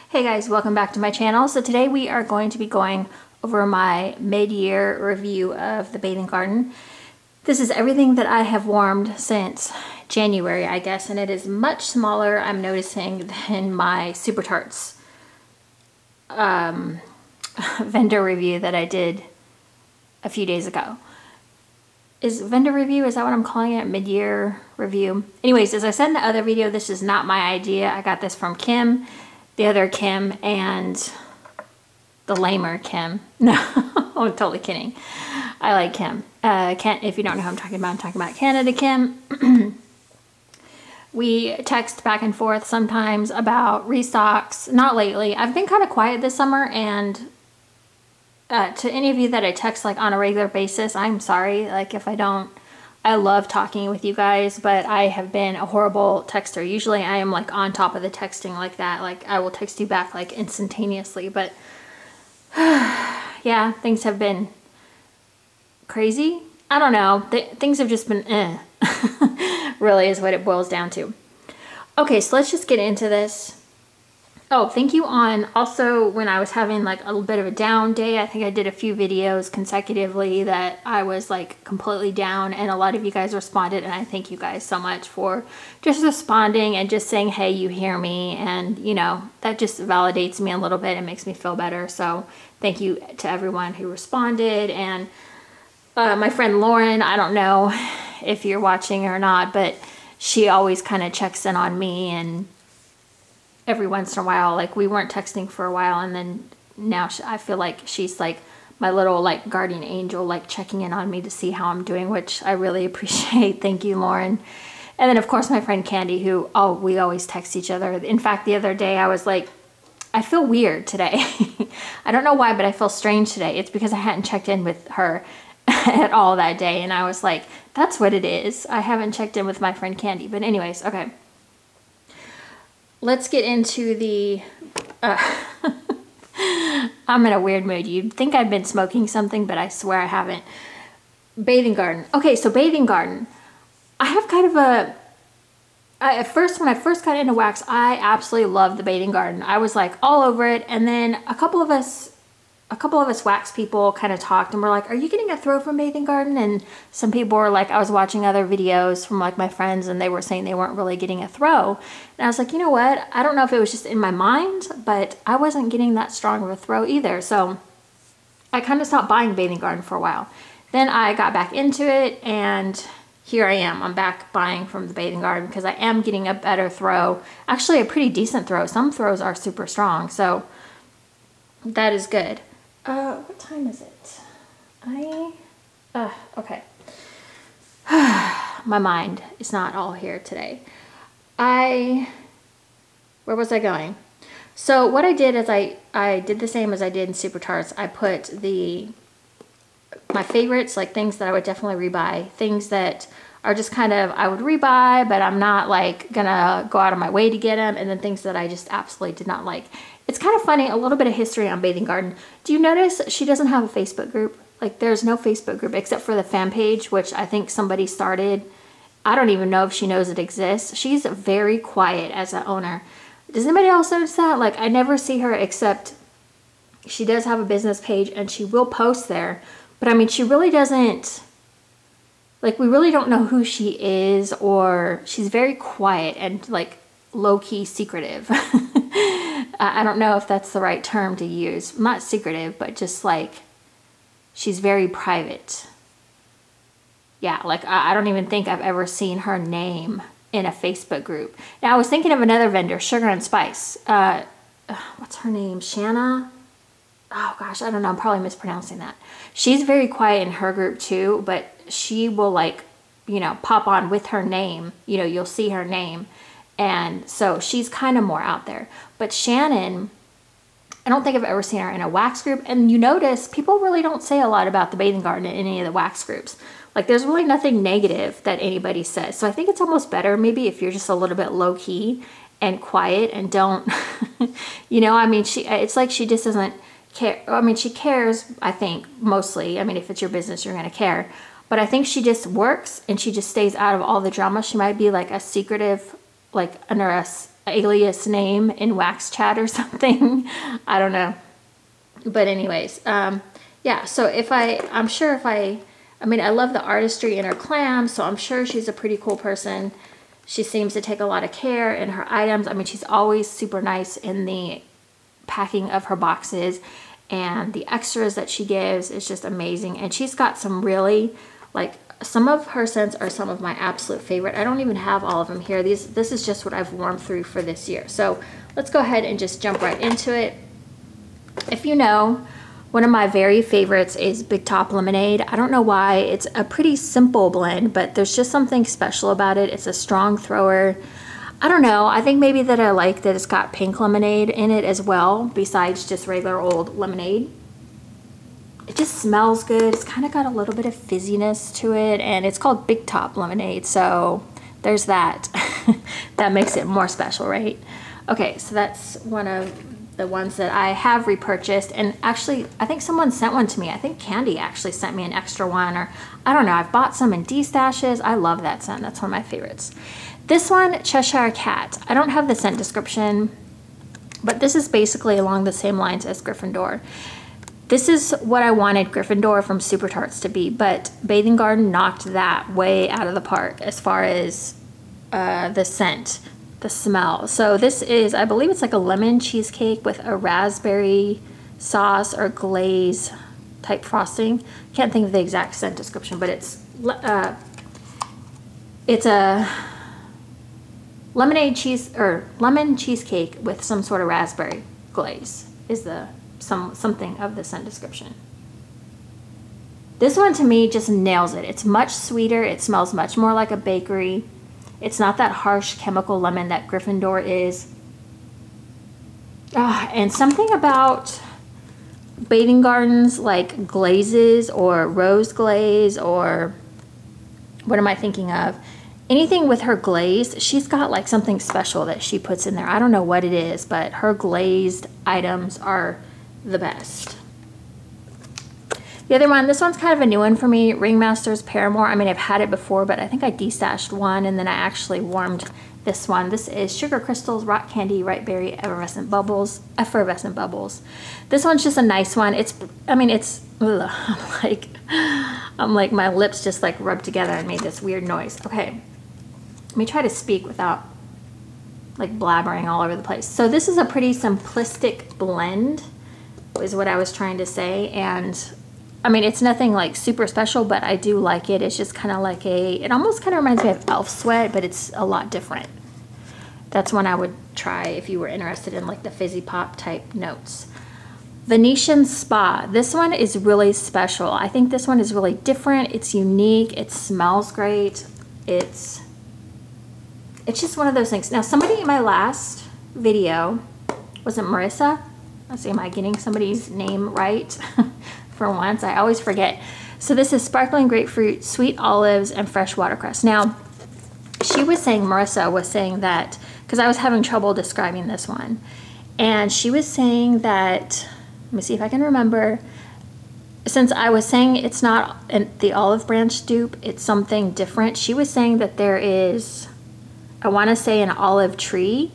Hey guys, welcome back to my channel. So today we are going to be going over my mid-year review of the bathing garden. This is everything that I have warmed since January, I guess, and it is much smaller, I'm noticing, than my Super Tarts vendor review that I did a few days ago. Is vendor review, is that what I'm calling it? Mid-year review? Anyways, as I said in the other video, this is not my idea. I got this from Kim, the other Kim, and the lamer Kim. No, I'm totally kidding. I like Kim. If you don't know who I'm talking about Canada Kim. We text back and forth sometimes about restocks. Not lately. I've been kind of quiet this summer, and to any of you that I text like on a regular basis, I'm sorry. Like if I don't, I love talking with you guys, but I have been a horrible texter. Usually I am like on top of the texting like that. Like I will text you back like instantaneously, but yeah, things have been crazy. I don't know. Things have just been really is what it boils down to. Okay, so let's just get into this. Oh, thank you on also when I was having like a little bit of a down day. I think I did a few videos consecutively that I was like completely down, and a lot of you guys responded, and I thank you guys so much for just responding and just saying, hey, you hear me, and you know, that just validates me a little bit and makes me feel better. So thank you to everyone who responded. And my friend Lauren, I don't know if you're watching or not, but she always kind of checks in on me, and every once in a while, like we weren't texting for a while, and then now I feel like she's like my little like guardian angel, like checking in on me to see how I'm doing, which I really appreciate. Thank you, Lauren. And then of course my friend Candy, who we always text each other. In fact, the other day I was like, I feel weird today. I don't know why, but I feel strange today. It's because I hadn't checked in with her at all that day, and I was like, that's what it is. I haven't checked in with my friend Candy. But anyways, okay. Let's get into the, I'm in a weird mood. You'd think I'd been smoking something, but I swear I haven't. Bathing garden. Okay, so bathing garden. I have kind of a, at first, when I first got into wax, I absolutely loved the bathing garden. I was like all over it, and then a couple of us wax people kind of talked and were like, are you getting a throw from bathing garden? And some people were like, I was watching other videos from like my friends, and they were saying they weren't really getting a throw. And I was like, you know what? I don't know if it was just in my mind, but I wasn't getting that strong of a throw either. So I kind of stopped buying bathing garden for a while. Then I got back into it, and here I am. I'm back buying from the bathing garden because I am getting a better throw. Actually, a pretty decent throw. Some throws are super strong, so that is good. What time is it? Okay. My mind is not all here today. Where was I going? So what I did is I did the same as I did in Super Tarts. I put my favorites, like things that I would definitely rebuy, things that are just kind of, I would rebuy, but I'm not like gonna go out of my way to get them, and then things that I just absolutely did not like. It's kind of funny, a little bit of history on Bathing Garden. Do you notice she doesn't have a Facebook group? Like there's no Facebook group except for the fan page, which I think somebody started. I don't even know if she knows it exists. She's very quiet as an owner. Does anybody else notice that? Like I never see her, except she does have a business page and she will post there. But I mean, she really doesn't, like we really don't know who she is, or she's very quiet and like low-key secretive. I don't know if that's the right term to use. Not secretive, but just like she's very private. Yeah, like I don't even think I've ever seen her name in a Facebook group. Now I was thinking of another vendor, Sugar and Spice. What's her name? Shanna? Oh gosh, I don't know. I'm probably mispronouncing that. She's very quiet in her group too, but she will like, you know, pop on with her name. You know, you'll see her name. And so she's kind of more out there. But Shannon, I don't think I've ever seen her in a wax group. And you notice people really don't say a lot about the bathing garden in any of the wax groups. Like there's really nothing negative that anybody says. So I think it's almost better maybe if you're just a little bit low key and quiet and don't, you know, I mean, it's like she just doesn't care. I mean, she cares, I think, mostly. I mean, if it's your business, you're going to care. But I think she just works and she just stays out of all the drama. She might be like a secretive, like under alias name in Wax Chat or something. I don't know. But anyways, yeah, so I'm sure if I mean, I love the artistry in her clams, so I'm sure she's a pretty cool person. She seems to take a lot of care in her items. I mean, she's always super nice in the packing of her boxes, and the extras that she gives is just amazing. And she's got some really, like, some of her scents are some of my absolute favorite. I don't even have all of them here. This is just what I've warmed through for this year. So let's go ahead and just jump right into it. If you know, one of my very favorites is Big Top Lemonade. I don't know why. It's a pretty simple blend, but there's just something special about it. It's a strong thrower. I don't know. I think maybe that I like that it's got pink lemonade in it as well, besides just regular old lemonade. It just smells good. It's kind of got a little bit of fizziness to it, and it's called Big Top Lemonade, so there's that. That makes it more special, right? Okay, so that's one of the ones that I have repurchased, and actually I think someone sent one to me. I think Candy actually sent me an extra one, or I don't know. I've bought some in D-stashes. I love that scent. That's one of my favorites. This one, Cheshire Cat. I don't have the scent description, but this is basically along the same lines as Gryffindor. This is what I wanted Gryffindor from Super Tarts to be, but Bathing Garden knocked that way out of the park as far as the scent. The smell. So this is, I believe it's like a lemon cheesecake with a raspberry sauce or glaze type frosting. Can't think of the exact scent description, but it's a lemonade cheese or lemon cheesecake with some sort of raspberry glaze is the something of the scent description. This one to me just nails it. It's much sweeter. It smells much more like a bakery. It's not that harsh chemical lemon that Gryffindor is. And something about Bathing Gardens, like glazes or rose glaze, or what am I thinking of? Anything with her glaze, she's got like something special that she puts in there. I don't know what it is, but her glazed items are the best. The other one, this one's kind of a new one for me, Ringmaster's Paramore. I mean, I've had it before, but I think I destashed one, and then I actually warmed this one. This is Sugar Crystals, Rock Candy, Ripe Berry, Effervescent Bubbles. This one's just a nice one. I mean, ugh, I'm like, my lips just like rubbed together and made this weird noise. Okay, let me try to speak without like blabbering all over the place. So this is a pretty simplistic blend, is what I was trying to say, and I mean, it's nothing like super special, but I do like it. It's just kind of like it almost kind of reminds me of Elf Sweat, but it's a lot different. That's one I would try if you were interested in like the fizzy pop type notes. Venetian Spa. This one is really special. I think this one is really different. It's unique. It smells great. It's just one of those things. Now, somebody in my last video, was it Marissa? Let's see, am I getting somebody's name right? For once, I always forget. So this is sparkling grapefruit, sweet olives, and fresh watercress. Now, Marissa was saying that, because I was having trouble describing this one, and she was saying that, let me see if I can remember, since I was saying it's not the olive branch dupe, it's something different, she was saying that there is, I want to say, an olive tree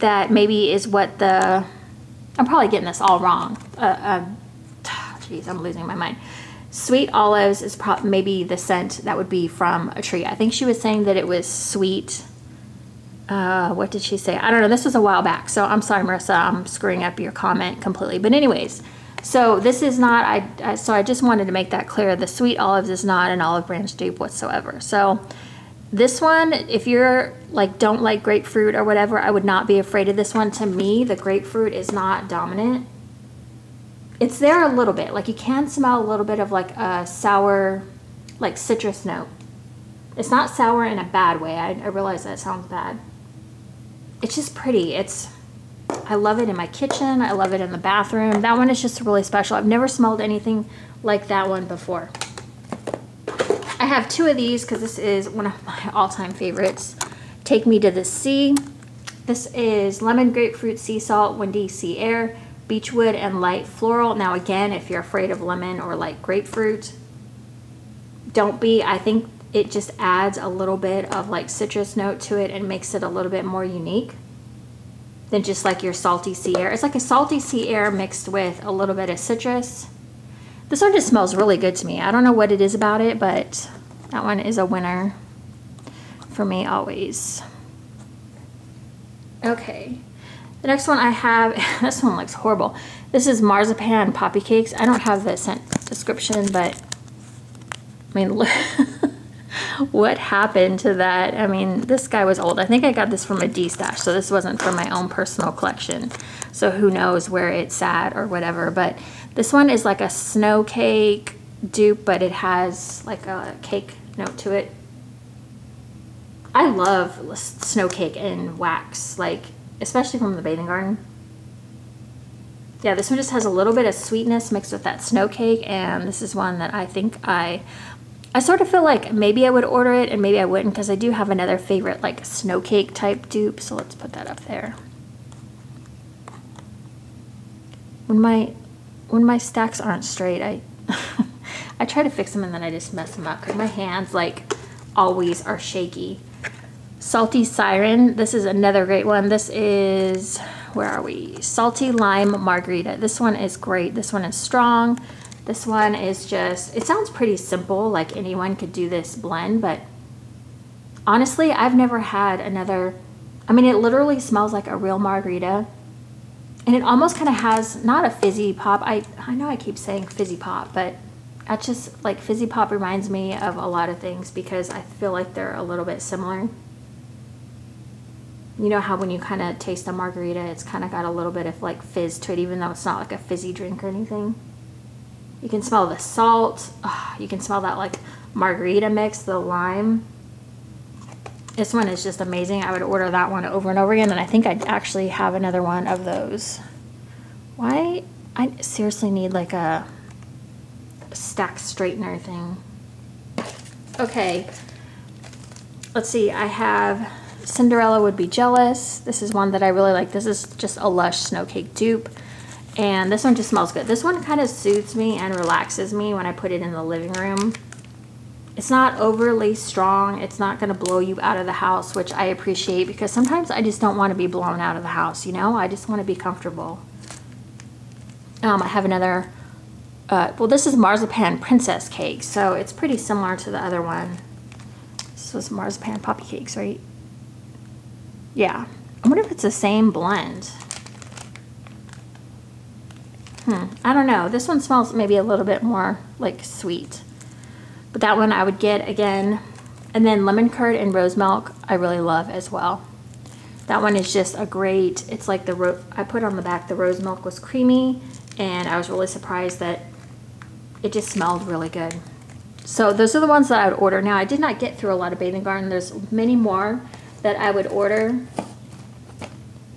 that maybe is what the, I'm probably getting this all wrong. Geez, I'm losing my mind. Sweet olives is maybe the scent that would be from a tree. I think she was saying that it was sweet. What did she say? I don't know. This was a while back, so I'm sorry, Marissa. I'm screwing up your comment completely. But anyways, so this is not, so I just wanted to make that clear. The sweet olives is not an olive branch dupe whatsoever. So this one, if you're like, don't like grapefruit or whatever, I would not be afraid of this one. To me, the grapefruit is not dominant. It's there a little bit. Like, you can smell a little bit of like a sour, like citrus note. It's not sour in a bad way. I realize that sounds bad. It's just pretty. I love it in my kitchen. I love it in the bathroom. That one is just really special. I've never smelled anything like that one before. I have two of these because this is one of my all-time favorites. Take Me to the Sea. This is lemon, grapefruit, sea salt, windy sea air, beechwood, and light floral. Now again, if you're afraid of lemon or light grapefruit, don't be. I think it just adds a little bit of like citrus note to it and makes it a little bit more unique than just like your salty sea air. It's like a salty sea air mixed with a little bit of citrus. This one just smells really good to me. I don't know what it is about it, but that one is a winner for me always. Okay, the next one I have, this one looks horrible. This is Marzipan Poppy Cakes. I don't have the scent description, but I mean, look, what happened to that? I mean, this guy was old. I think I got this from a D-stash, so this wasn't from my own personal collection. So who knows where it sat or whatever. But this one is like a snow cake dupe, but it has like a cake note to it. I love snow cake and wax, like especially from the Bathing Garden. Yeah, this one just has a little bit of sweetness mixed with that snow cake, and this is one that I think I sort of feel like maybe I would order it and maybe I wouldn't, because I do have another favorite like snow cake type dupe, so let's put that up there. When my stacks aren't straight, I I try to fix them and then I just mess them up because my hands like always are shaky. Salty Siren, this is another great one. This is, where are we? Salty Lime Margarita. This one is great. This one is strong. This one is just, it sounds pretty simple, like anyone could do this blend, but honestly, I've never had another, I mean, it literally smells like a real margarita, and it almost kind of has, not a fizzy pop, I know I keep saying fizzy pop, but that's just, like, fizzy pop reminds me of a lot of things because I feel like they're a little bit similar. You know how when you kind of taste a margarita, it's kind of got a little bit of like fizz to it, even though it's not like a fizzy drink or anything. You can smell the salt. Oh, you can smell that like margarita mix, the lime. This one is just amazing. I would order that one over and over again, and I think I actually have another one of those. Why? I seriously need like a stack straightener thing. Okay. Let's see. I have Cinderella Would Be Jealous. This is one that I really like. This is just a Lush Snow Cake dupe. And this one just smells good. This one kind of soothes me and relaxes me when I put it in the living room. It's not overly strong. It's not going to blow you out of the house, which I appreciate because sometimes I just don't want to be blown out of the house, you know? I just want to be comfortable. I have another, well, this is Marzipan Princess Cake, so it's pretty similar to the other one. This was Marzipan Poppy Cakes, right? Yeah. I wonder if it's the same blend. I don't know. This one smells maybe a little bit more like sweet. But that one I would get again. And then lemon curd and rose milk I really love as well. That one is just a great, it's like I put on the back the rose milk was creamy, and I was really surprised that it just smelled really good. So those are the ones that I would order. Now I did not get through a lot of Bathing Garden. There's many more that I would order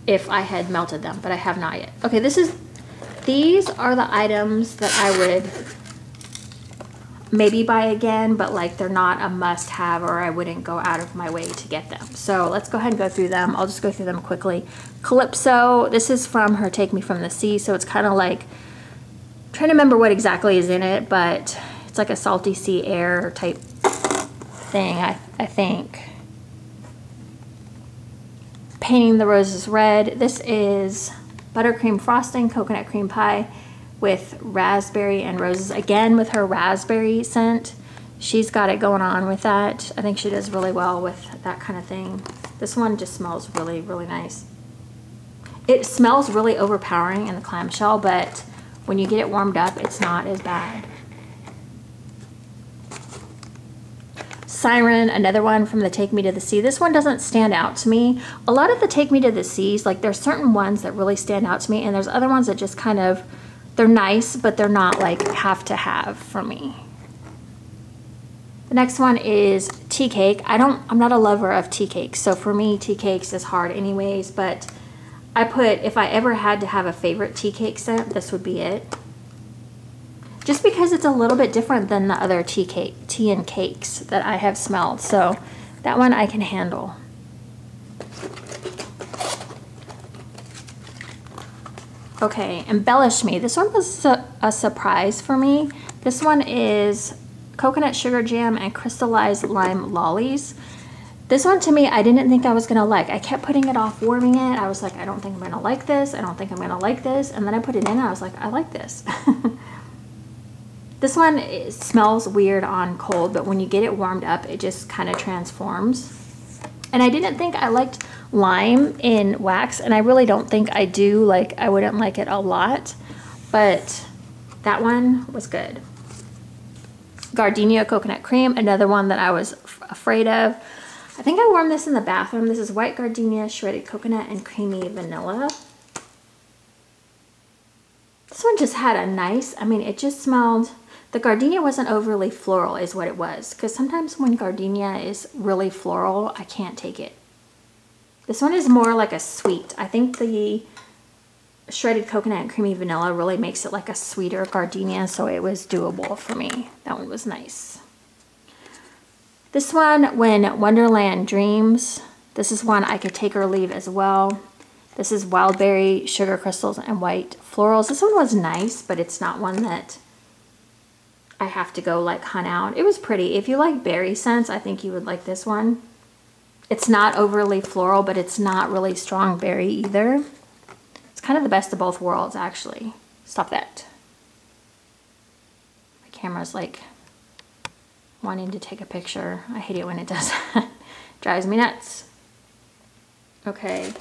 if I had melted them, but I have not yet. Okay, these are the items that I would maybe buy again, but like they're not a must-have, or I wouldn't go out of my way to get them. So let's go ahead and go through them. I'll just go through them quickly. Calypso, this is from her Take Me From the Sea, so it's kind of like, I'm trying to remember what exactly is in it, but it's like a salty sea air type thing, I think. Painting the Roses Red. This is buttercream frosting, coconut cream pie with raspberry and roses. Again, with her raspberry scent. She's got it going on with that. I think she does really well with that kind of thing. This one just smells really, really nice. It smells really overpowering in the clamshell, but when you get it warmed up, it's not as bad. Siren, another one from the Take Me to the Sea. This one doesn't stand out to me. A lot of the Take Me to the Seas, like there's certain ones that really stand out to me, and there's other ones that just kind of, they're nice, but they're not like have to have for me. The next one is tea cake. I'm not a lover of tea cakes, so for me tea cakes is hard anyways, but I put, if I ever had to have a favorite tea cake scent, this would be it. Just because it's a little bit different than the other tea and cakes that I have smelled. So that one I can handle. Okay, Embellish Me. This one was a surprise for me. This one is coconut sugar jam and crystallized lime lollies. This one to me, I didn't think I was gonna like. I kept putting it off warming it. I was like, I don't think I'm gonna like this. I don't think I'm gonna like this. And then I put it in and I was like, I like this. This one, it smells weird on cold, but when you get it warmed up, it just kind of transforms. And I didn't think I liked lime in wax, and I really don't think I do. Like, I wouldn't like it a lot, but that one was good. Gardenia coconut cream, another one that I was afraid of. I think I warmed this in the bathroom. This is white gardenia, shredded coconut, and creamy vanilla. This one just had a nice, I mean, it just smelled, the gardenia wasn't overly floral is what it was. Because sometimes when gardenia is really floral, I can't take it. This one is more like a sweet. I think the shredded coconut and creamy vanilla really makes it like a sweeter gardenia, so it was doable for me. That one was nice. This one, When Wonderland Dreams. This is one I could take or leave as well. This is wild berry, sugar crystals, and white florals. This one was nice, but it's not one that I have to go like hunt out. It was pretty. If you like berry scents, I think you would like this one. It's not overly floral, but it's not really strong berry either. It's kind of the best of both worlds, actually. Stop that. My camera's like wanting to take a picture. I hate it when it does that. Drives me nuts. Okay.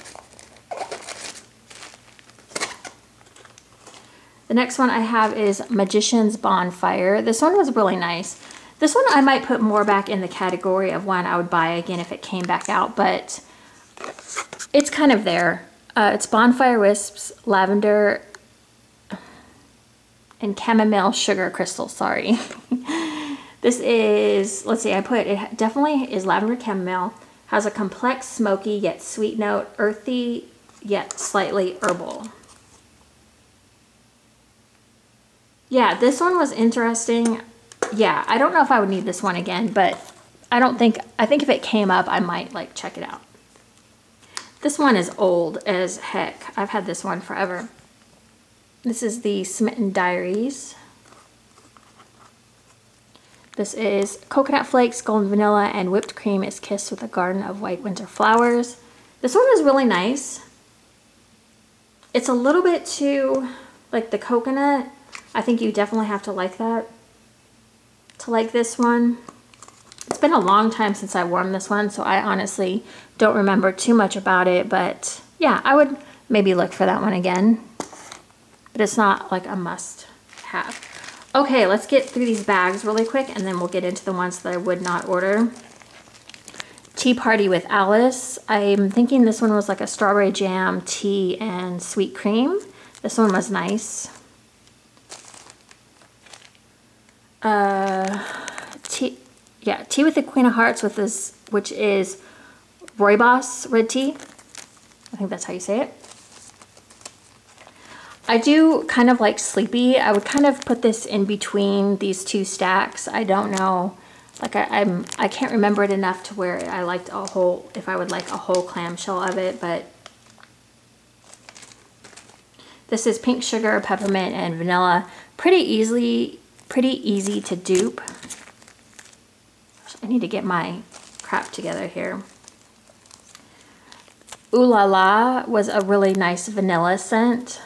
The next one I have is Magician's Bonfire. This one was really nice. This one I might put more back in the category of one I would buy again if it came back out, but it's kind of there. It's bonfire wisps, lavender, and chamomile sugar crystals, sorry. This is, let's see, it definitely is lavender chamomile, has a complex, smoky, yet sweet note, earthy, yet slightly herbal. Yeah, this one was interesting. Yeah, I don't know if I would need this one again, but I think if it came up, I might like check it out. This one is old as heck. I've had this one forever. This is the Smitten Diaries. This is coconut flakes, golden vanilla, and whipped cream is kissed with a garden of white winter flowers. This one is really nice. It's a little bit too, like the coconut, I think you definitely have to like that to like this one. It's been a long time since I warmed this one, so I honestly don't remember too much about it, but yeah, I would maybe look for that one again, but it's not like a must have. Okay, let's get through these bags really quick and then we'll get into the ones that I would not order. Tea Party with Alice. I'm thinking this one was like a strawberry jam, tea, and sweet cream. This one was nice. Tea with the Queen of Hearts with this, which is Rooibos red tea. I think that's how you say it. I do kind of like Sleepy. I would kind of put this in between these two stacks. I don't know, like I can't remember it enough to where I liked a whole, if I would like a whole clamshell of it, but this is pink sugar, peppermint, and vanilla. Pretty easy to dupe. I need to get my crap together here. Ooh La La was a really nice vanilla scent.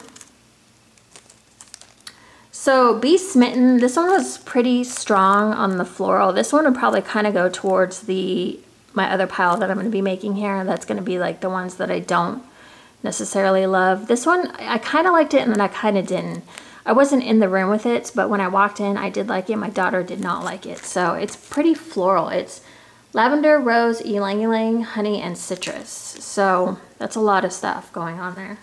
So Be Smitten, this one was pretty strong on the floral. This one would probably kind of go towards my other pile that I'm going to be making here. That's going to be like the ones that I don't necessarily love. This one, I kind of liked it and then I kind of didn't. I wasn't in the room with it, but when I walked in, I did like it. My daughter did not like it. So it's pretty floral. It's lavender, rose, ylang ylang, honey, and citrus. So that's a lot of stuff going on there.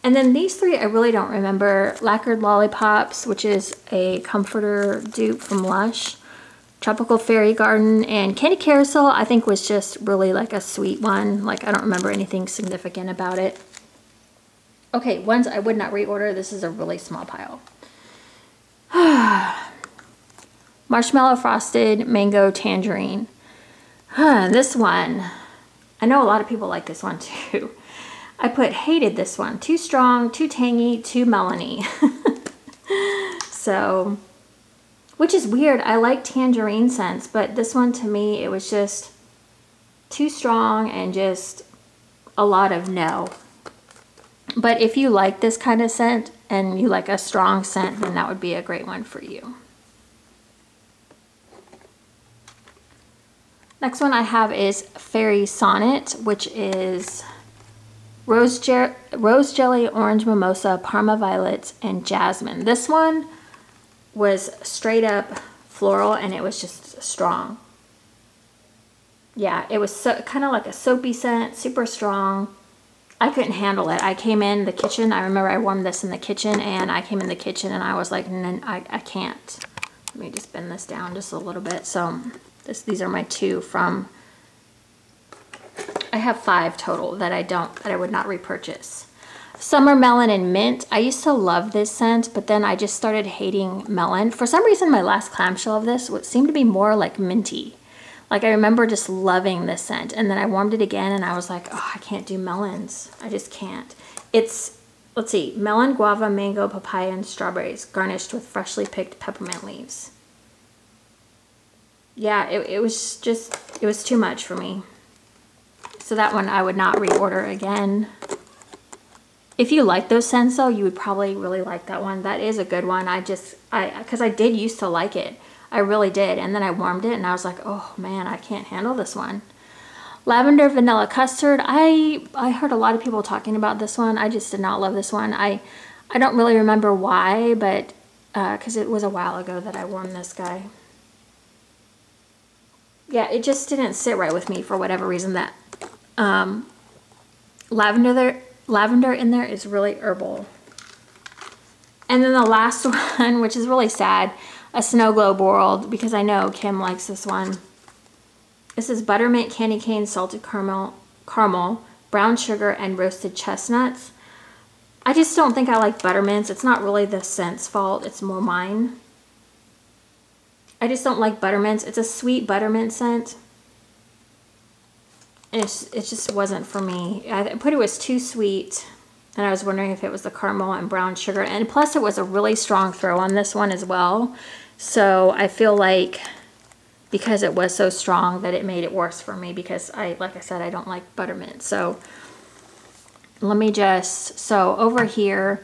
And then these three I really don't remember. Lacquered Lollipops, which is a comforter dupe from Lush. Tropical Fairy Garden, and Candy Carousel I think was just really like a sweet one. Like I don't remember anything significant about it. Okay, ones I would not reorder. This is a really small pile. Marshmallow Frosted Mango Tangerine. This one, I know a lot of people like this one too. I hated this one. Too strong, too tangy, too melony. So which is weird. I like tangerine scents, but this one to me, it was just too strong and just a lot of no. But if you like this kind of scent and you like a strong scent, then that would be a great one for you. Next one I have is Fairy Sonnet, which is rose jelly, orange mimosa, parma violets, and jasmine. This one was straight up floral and it was just strong. Yeah, it was so, kind of like a soapy scent, super strong. I couldn't handle it. I came in the kitchen. I remember I warmed this in the kitchen, and I came in the kitchen and I was like, I can't. Let me just bend this down just a little bit. So these are my two from, I have 5 total that I would not repurchase. Summer Melon and Mint. I used to love this scent, but then I just started hating melon. For some reason, my last clamshell of this would seem to be more like minty. Like, I remember just loving this scent, and then I warmed it again, and I was like, oh, I can't do melons. I just can't. It's, let's see, melon, guava, mango, papaya, and strawberries, garnished with freshly picked peppermint leaves. Yeah, it was just, it was too much for me. So that one I would not reorder again. If you like those scents, though, you would probably really like that one. That is a good one. Because I did used to like it. I really did. And then I warmed it and I was like, oh man, I can't handle this one. Lavender Vanilla Custard. I heard a lot of people talking about this one. I just did not love this one. I don't really remember why, but because it was a while ago that I warmed this guy. Yeah, it just didn't sit right with me for whatever reason. That lavender in there is really herbal. And then the last one, which is really sad, a Snow Globe World, because I know Kim likes this one. This is buttermint, candy cane, salted caramel, brown sugar, and roasted chestnuts. I just don't think I like buttermints. It's not really the scent's fault. It's more mine. I just don't like buttermints. It's a sweet buttermint scent. And it just wasn't for me. I put it was too sweet. And I was wondering if it was the caramel and brown sugar. And plus it was a really strong throw on this one as well. So I feel like because it was so strong that it made it worse for me, because like I said, I don't like buttermint. So let me just, so over here,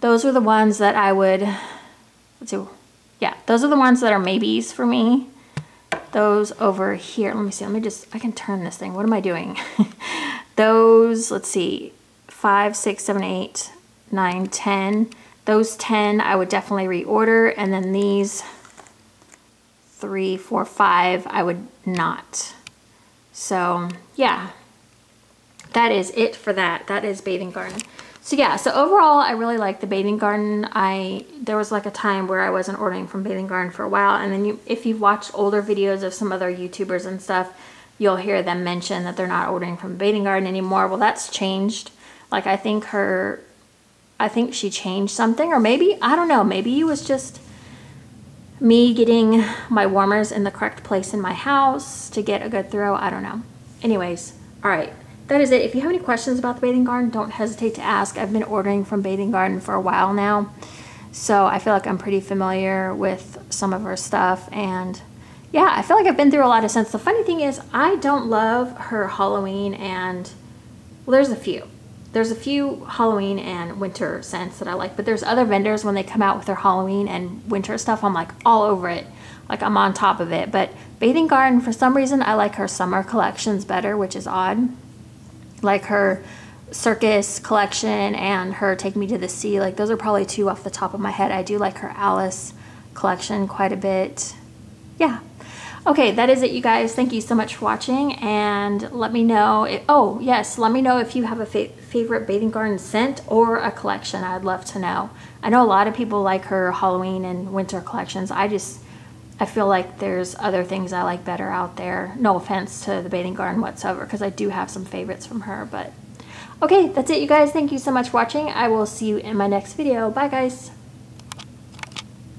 those are the ones that I would, let's see, yeah, those are the ones that are maybes for me. Those over here, let me see, I can turn this thing. What am I doing? Those, let's see, 5, 6, 7, 8, 9, 10. Those 10 I would definitely reorder, and then these 3, 4, 5 I would not. So yeah, that is it for that. That is Bathing Garden. So yeah, so overall I really like the Bathing Garden. There was like a time where I wasn't ordering from Bathing Garden for a while, and then if you've watched older videos of some other YouTubers and stuff, you'll hear them mention that they're not ordering from Bathing Garden anymore. Well, that's changed. Like I think she changed something, or maybe, I don't know, maybe it was just me getting my warmers in the correct place in my house to get a good throw. I don't know. Anyways, all right, that is it. If you have any questions about the Bathing Garden, don't hesitate to ask. I've been ordering from Bathing Garden for a while now, so I feel like I'm pretty familiar with some of her stuff. And yeah, I feel like I've been through a lot of scents. The funny thing is, I don't love her Halloween and, well, there's a few. There's a few Halloween and winter scents that I like, but there's other vendors, when they come out with their Halloween and winter stuff, I'm like all over it. Like I'm on top of it. But Bathing Garden, for some reason, I like her summer collections better, which is odd. Like her Circus collection and her Take Me to the Sea. Like those are probably 2 off the top of my head. I do like her Alice collection quite a bit. Yeah. Okay, that is it, you guys. Thank you so much for watching, and let me know oh yes, let me know if you have a favorite Bathing Garden scent or a collection. I'd love to know. I know a lot of people like her Halloween and winter collections. I feel like there's other things I like better out there. No offense to the Bathing Garden whatsoever, because I do have some favorites from her. But okay, that's it, you guys. Thank you so much for watching. I will see you in my next video. Bye, guys.